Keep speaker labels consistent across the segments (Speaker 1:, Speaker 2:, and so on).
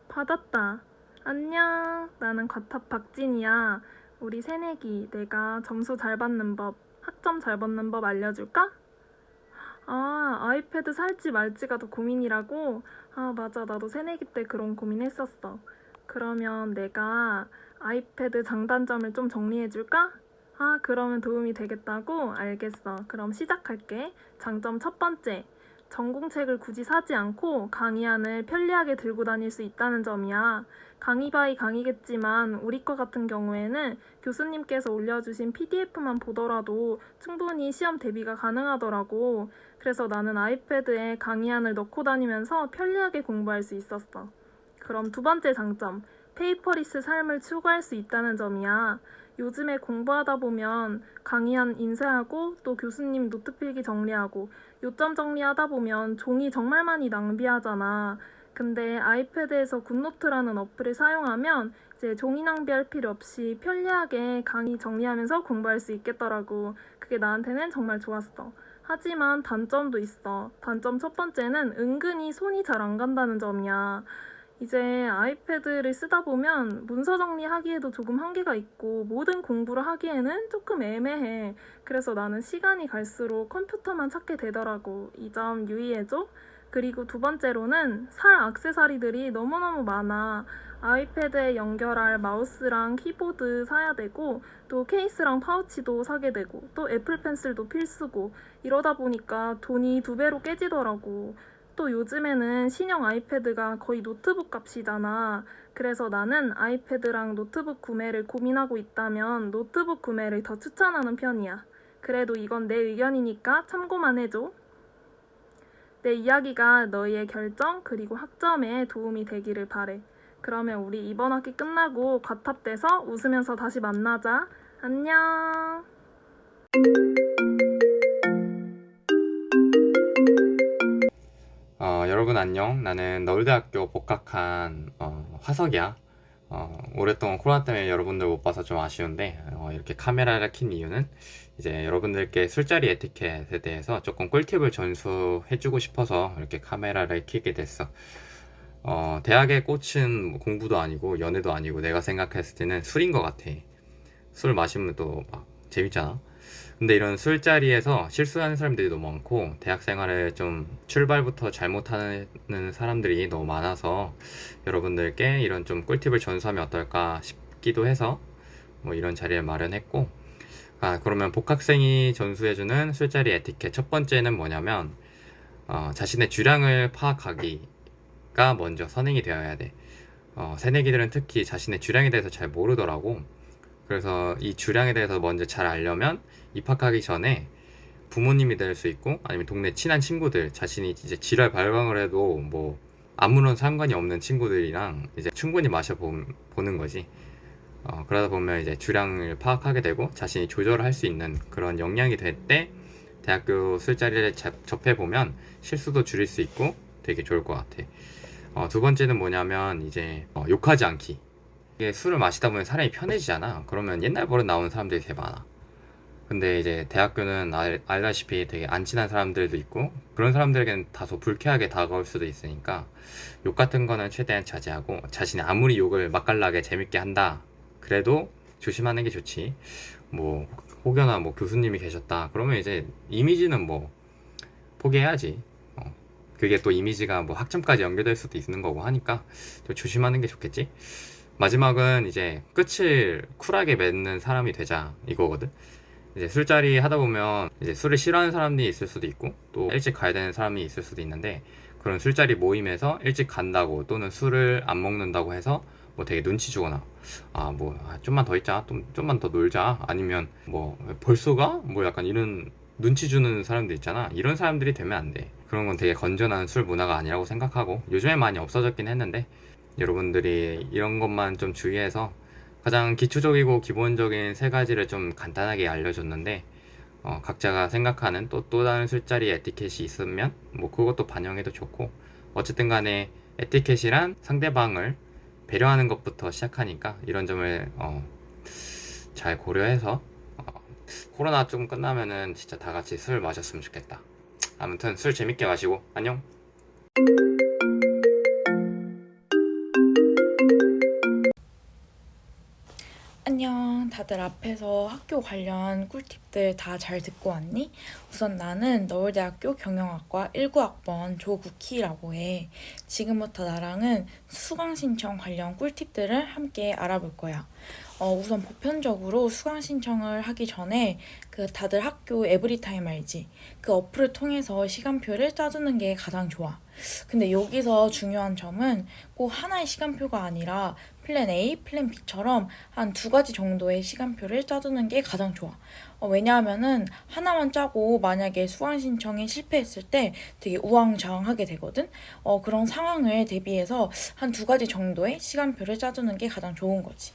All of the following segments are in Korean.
Speaker 1: 받았다. 안녕. 나는 과탑 박진이야. 우리 새내기 내가 점수 잘 받는 법, 학점 잘 받는 법 알려줄까? 아, 아이패드 살지 말지가 더 고민이라고? 아, 맞아. 나도 새내기 때 그런 고민했었어. 그러면 내가 아이패드 장단점을 좀 정리해줄까? 아, 그러면 도움이 되겠다고? 알겠어. 그럼 시작할게. 장점 첫 번째. 전공책을 굳이 사지 않고 강의안을 편리하게 들고 다닐 수 있다는 점이야. 강의 바이 강의겠지만 우리 과 같은 경우에는 교수님께서 올려주신 PDF만 보더라도 충분히 시험 대비가 가능하더라고. 그래서 나는 아이패드에 강의안을 넣고 다니면서 편리하게 공부할 수 있었어. 그럼 두 번째 장점, 페이퍼리스 삶을 추구할 수 있다는 점이야. 요즘에 공부하다 보면 강의안 인쇄하고 또 교수님 노트 필기 정리하고 요점 정리하다 보면 종이 정말 많이 낭비하잖아. 근데 아이패드에서 굿노트라는 어플을 사용하면 이제 종이 낭비할 필요 없이 편리하게 강의 정리하면서 공부할 수 있겠더라고. 그게 나한테는 정말 좋았어. 하지만 단점도 있어. 단점 첫 번째는 은근히 손이 잘 안 간다는 점이야. 이제 아이패드를 쓰다 보면 문서 정리하기에도 조금 한계가 있고 모든 공부를 하기에는 조금 애매해. 그래서 나는 시간이 갈수록 컴퓨터만 찾게 되더라고. 이 점 유의해줘. 그리고 두 번째로는 살 액세서리들이 너무너무 많아. 아이패드에 연결할 마우스랑 키보드 사야 되고 또 케이스랑 파우치도 사게 되고 또 애플 펜슬도 필수고 이러다 보니까 돈이 2배로 깨지더라고. 또 요즘에는 신형 아이패드가 거의 노트북 값이잖아. 그래서 나는 아이패드랑 노트북 구매를 고민하고 있다면 노트북 구매를 더 추천하는 편이야. 그래도 이건 내 의견이니까 참고만 해줘. 내 이야기가 너희의 결정 그리고 학점에 도움이 되기를 바래. 그러면 우리 이번 학기 끝나고 과탑돼서 웃으면서 다시 만나자. 안녕.
Speaker 2: 여러분 안녕. 나는 너울대학교 복학한 화석이야. 오랫동안 코로나 때문에 여러분들 못 봐서 좀 아쉬운데 이렇게 카메라를 킨 이유는 이제 여러분들께 술자리 에티켓에 대해서 조금 꿀팁을 전수해주고 싶어서 이렇게 카메라를 켜게 됐어. 대학의 꽃은 뭐 공부도 아니고 연애도 아니고 내가 생각했을 때는 술인 것 같아. 술 마시면 또 막 재밌잖아. 근데 이런 술자리에서 실수하는 사람들이 너무 많고 대학 생활을 좀 출발부터 잘못하는 사람들이 너무 많아서 여러분들께 이런 좀 꿀팁을 전수하면 어떨까 싶기도 해서 뭐 이런 자리를 마련했고, 그러면 복학생이 전수해주는 술자리 에티켓 첫 번째는 뭐냐면 자신의 주량을 파악하기가 먼저 선행이 되어야 돼. 새내기들은 특히 자신의 주량에 대해서 잘 모르더라고. 그래서 이 주량에 대해서 먼저 잘 알려면 입학하기 전에 부모님이 될 수 있고 아니면 동네 친한 친구들, 자신이 이제 지랄 발광을 해도 뭐 아무런 상관이 없는 친구들이랑 이제 충분히 마셔보는 거지. 그러다 보면 이제 주량을 파악하게 되고 자신이 조절할 수 있는 그런 역량이 될 때 대학교 술자리를 접해보면 실수도 줄일 수 있고 되게 좋을 것 같아. 두 번째는 뭐냐면 이제 욕하지 않기. 이게 술을 마시다 보면 사람이 편해지잖아. 그러면 옛날 버릇 나오는 사람들이 되게 많아. 근데 이제 대학교는 알다시피 되게 안 친한 사람들도 있고 그런 사람들에게는 다소 불쾌하게 다가올 수도 있으니까 욕 같은 거는 최대한 자제하고, 자신이 아무리 욕을 맛깔나게 재밌게 한다 그래도 조심하는 게 좋지. 뭐 혹여나 뭐 교수님이 계셨다 그러면 이제 이미지는 뭐 포기해야지. 그게 또 이미지가 뭐 학점까지 연결될 수도 있는 거고 하니까 또 조심하는 게 좋겠지. 마지막은 이제 끝을 쿨하게 맺는 사람이 되자 이거거든. 이제 술자리 하다 보면 이제 술을 싫어하는 사람들이 있을 수도 있고 또 일찍 가야 되는 사람이 있을 수도 있는데, 그런 술자리 모임에서 일찍 간다고 또는 술을 안 먹는다고 해서 뭐 되게 눈치 주거나 좀만 더 있자, 좀만 더 놀자, 아니면 뭐 벌써 가? 뭐 약간 이런 눈치 주는 사람들 있잖아. 이런 사람들이 되면 안 돼. 그런 건 되게 건전한 술 문화가 아니라고 생각하고, 요즘에 많이 없어졌긴 했는데 여러분들이 이런 것만 좀 주의해서 가장 기초적이고 기본적인 세 가지를 좀 간단하게 알려줬는데, 각자가 생각하는 또 다른 술자리 에티켓이 있으면 뭐 그것도 반영해도 좋고, 어쨌든 간에 에티켓이란 상대방을 배려하는 것부터 시작하니까 이런 점을 잘 고려해서 코로나 좀 끝나면은 진짜 다 같이 술 마셨으면 좋겠다. 아무튼 술 재밌게 마시고 안녕.
Speaker 3: 안녕. 다들 앞에서 학교 관련 꿀팁들 다 잘 듣고 왔니? 우선 나는 너울대학교 경영학과 19학번 조국희라고 해. 지금부터 나랑은 수강 신청 관련 꿀팁들을 함께 알아볼 거야. 우선 보편적으로 수강 신청을 하기 전에 다들 학교 에브리타임 알지? 그 어플을 통해서 시간표를 짜주는 게 가장 좋아. 근데 여기서 중요한 점은 꼭 하나의 시간표가 아니라 플랜 A, 플랜 B처럼 한 두 가지 정도의 시간표를 짜두는 게 가장 좋아. 왜냐하면은 하나만 짜고 만약에 수강 신청에 실패했을 때 되게 우왕좌왕하게 되거든. 그런 상황을 대비해서 한 두 가지 정도의 시간표를 짜두는 게 가장 좋은 거지.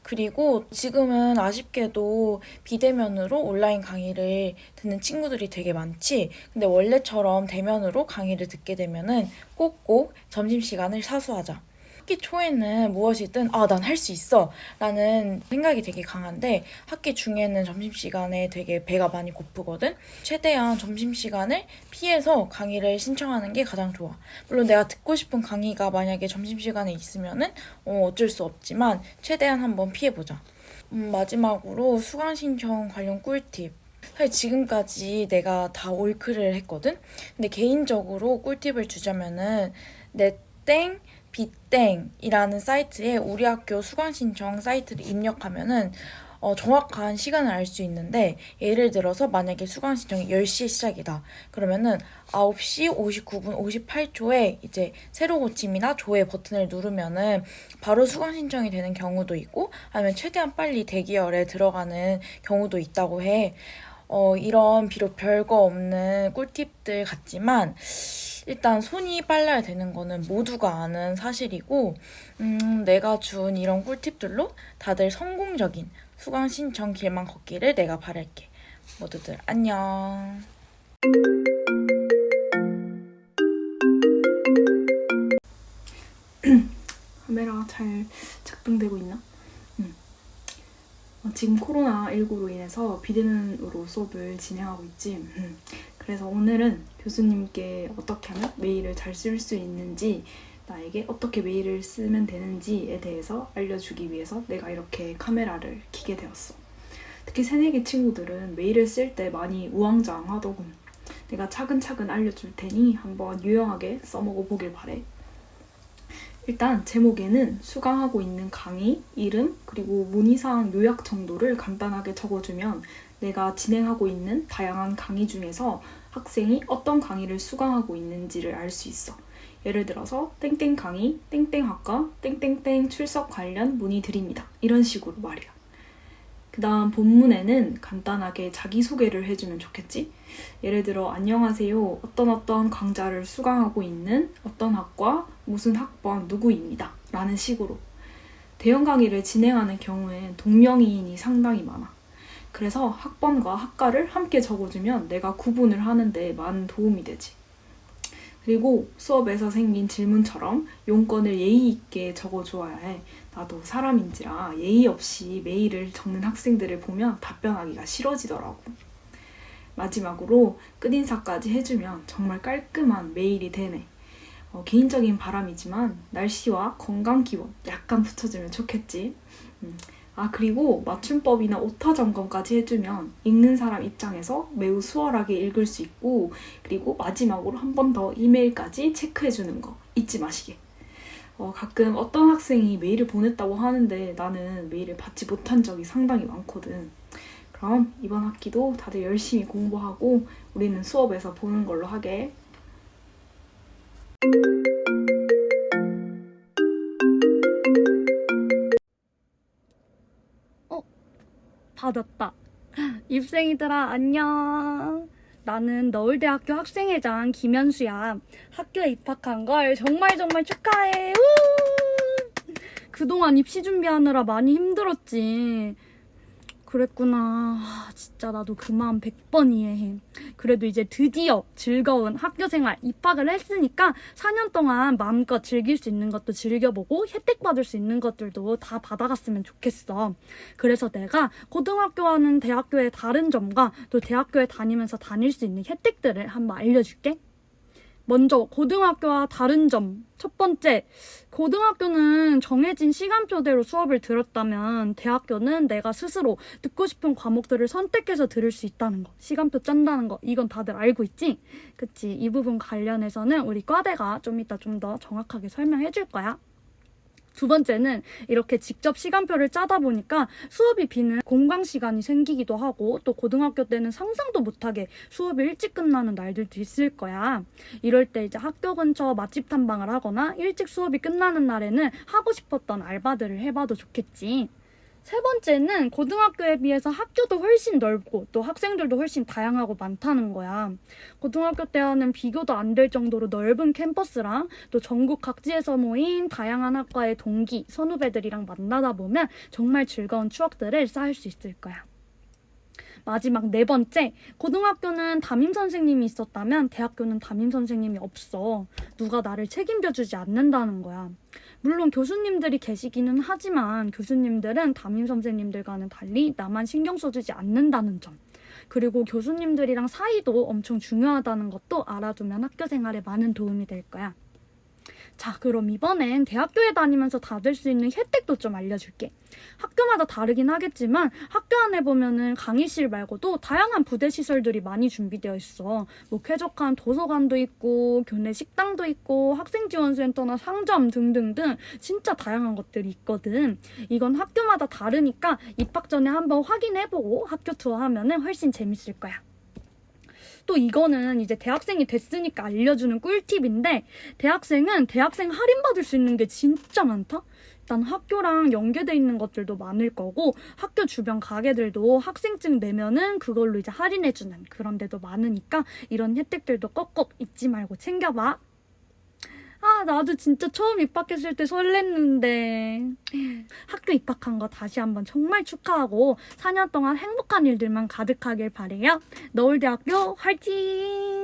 Speaker 3: 그리고 지금은 아쉽게도 비대면으로 온라인 강의를 듣는 친구들이 되게 많지. 근데 원래처럼 대면으로 강의를 듣게 되면은 꼭꼭 점심시간을 사수하자. 학기 초에는 무엇이든 난 할 수 있어 라는 생각이 되게 강한데 학기 중에는 점심시간에 되게 배가 많이 고프거든. 최대한 점심시간을 피해서 강의를 신청하는 게 가장 좋아. 물론 내가 듣고 싶은 강의가 만약에 점심시간에 있으면은 어쩔 수 없지만 최대한 한번 피해보자. 마지막으로 수강 신청 관련 꿀팁. 사실 지금까지 내가 다 올크를 했거든. 근데 개인적으로 꿀팁을 주자면은 내땡 비땡이라는 사이트에 우리 학교 수강 신청 사이트를 입력하면은 정확한 시간을 알 수 있는데, 예를 들어서 만약에 수강 신청이 10시에 시작이다. 그러면은 9시 59분 58초에 이제 새로 고침이나 조회 버튼을 누르면은 바로 수강 신청이 되는 경우도 있고, 아니면 최대한 빨리 대기열에 들어가는 경우도 있다고 해. 이런 비록 별거 없는 꿀팁들 같지만 일단 손이 빨라야 되는 거는 모두가 아는 사실이고, 내가 준 이런 꿀팁들로 다들 성공적인 수강 신청 길만 걷기를 내가 바랄게. 모두들 안녕.
Speaker 1: 카메라 잘 작동되고 있나? 지금 코로나19로 인해서 비대면으로 수업을 진행하고 있지. 그래서 오늘은 교수님께 어떻게 하면 메일을 잘 쓸 수 있는지, 나에게 어떻게 메일을 쓰면 되는지에 대해서 알려주기 위해서 내가 이렇게 카메라를 켜게 되었어. 특히 새내기 친구들은 메일을 쓸 때 많이 우왕좌왕하더군. 내가 차근차근 알려줄 테니 한번 유용하게 써먹어 보길 바래. 일단 제목에는 수강하고 있는 강의, 이름, 그리고 문의사항 요약 정도를 간단하게 적어주면 내가 진행하고 있는 다양한 강의 중에서 학생이 어떤 강의를 수강하고 있는지를 알 수 있어. 예를 들어서 땡땡 강의, 땡땡 학과, 땡땡땡 출석 관련 문의드립니다. 이런 식으로 말이야. 그 다음 본문에는 간단하게 자기소개를 해주면 좋겠지? 예를 들어 안녕하세요. 어떤 강좌를 수강하고 있는 어떤 학과 무슨 학번 누구입니다. 라는 식으로. 대형 강의를 진행하는 경우엔 동명이인이 상당히 많아. 그래서 학번과 학과를 함께 적어주면 내가 구분을 하는데 많은 도움이 되지. 그리고 수업에서 생긴 질문처럼 용건을 예의 있게 적어주어야 해. 나도 사람인지라 예의 없이 메일을 적는 학생들을 보면 답변하기가 싫어지더라고. 마지막으로 끝인사까지 해주면 정말 깔끔한 메일이 되네. 개인적인 바람이지만 날씨와 건강 기원 약간 붙여주면 좋겠지. 그리고 맞춤법이나 오타 점검까지 해주면 읽는 사람 입장에서 매우 수월하게 읽을 수 있고, 그리고 마지막으로 한 번 더 이메일까지 체크해주는 거 잊지 마시게. 가끔 어떤 학생이 메일을 보냈다고 하는데 나는 메일을 받지 못한 적이 상당히 많거든. 그럼 이번 학기도 다들 열심히 공부하고 우리는 수업에서 보는 걸로 하게.
Speaker 4: 받았다. 입생이들아, 안녕. 나는 너울대학교 학생회장 김현수야. 학교에 입학한 걸 정말 축하해. 우! 그동안 입시 준비하느라 많이 힘들었지. 그랬구나. 진짜 나도 그 마음 100번 이해해. 그래도 이제 드디어 즐거운 학교 생활 입학을 했으니까 4년 동안 마음껏 즐길 수 있는 것도 즐겨보고 혜택 받을 수 있는 것들도 다 받아갔으면 좋겠어. 그래서 내가 고등학교와는 대학교의 다른 점과 또 대학교에 다니면서 다닐 수 있는 혜택들을 한번 알려줄게. 먼저 고등학교와 다른 점. 첫 번째, 고등학교는 정해진 시간표대로 수업을 들었다면 대학교는 내가 스스로 듣고 싶은 과목들을 선택해서 들을 수 있다는 거. 시간표 짠다는 거. 이건 다들 알고 있지? 그치? 이 부분 관련해서는 우리 과대가 좀 이따 좀 더 정확하게 설명해 줄 거야. 두 번째는 이렇게 직접 시간표를 짜다 보니까 수업이 비는 공강 시간이 생기기도 하고 또 고등학교 때는 상상도 못하게 수업이 일찍 끝나는 날들도 있을 거야. 이럴 때 이제 학교 근처 맛집 탐방을 하거나 일찍 수업이 끝나는 날에는 하고 싶었던 알바들을 해봐도 좋겠지. 세 번째는 고등학교에 비해서 학교도 훨씬 넓고 또 학생들도 훨씬 다양하고 많다는 거야. 고등학교 때와는 비교도 안 될 정도로 넓은 캠퍼스랑 또 전국 각지에서 모인 다양한 학과의 동기, 선후배들이랑 만나다 보면 정말 즐거운 추억들을 쌓을 수 있을 거야. 마지막 네 번째, 고등학교는 담임 선생님이 있었다면 대학교는 담임 선생님이 없어. 누가 나를 책임져주지 않는다는 거야. 물론 교수님들이 계시기는 하지만 교수님들은 담임 선생님들과는 달리 나만 신경 써주지 않는다는 점. 그리고 교수님들이랑 사이도 엄청 중요하다는 것도 알아두면 학교 생활에 많은 도움이 될 거야. 자, 그럼 이번엔 대학교에 다니면서 받을 수 있는 혜택도 좀 알려줄게. 학교마다 다르긴 하겠지만 학교 안에 보면은 강의실 말고도 다양한 부대 시설들이 많이 준비되어 있어. 뭐 쾌적한 도서관도 있고 교내 식당도 있고 학생지원센터나 상점 등등등 진짜 다양한 것들이 있거든. 이건 학교마다 다르니까 입학 전에 한번 확인해보고 학교 투어하면은 훨씬 재밌을 거야. 또 이거는 이제 대학생이 됐으니까 알려주는 꿀팁인데 대학생은 대학생 할인받을 수 있는 게 진짜 많다? 일단 학교랑 연계돼 있는 것들도 많을 거고 학교 주변 가게들도 학생증 내면은 그걸로 이제 할인해주는 그런 데도 많으니까 이런 혜택들도 꼭꼭 잊지 말고 챙겨봐. 나도 진짜 처음 입학했을 때 설렜는데 학교 입학한 거 다시 한번 정말 축하하고 4년 동안 행복한 일들만 가득하길 바래요. 너울대학교 화이팅!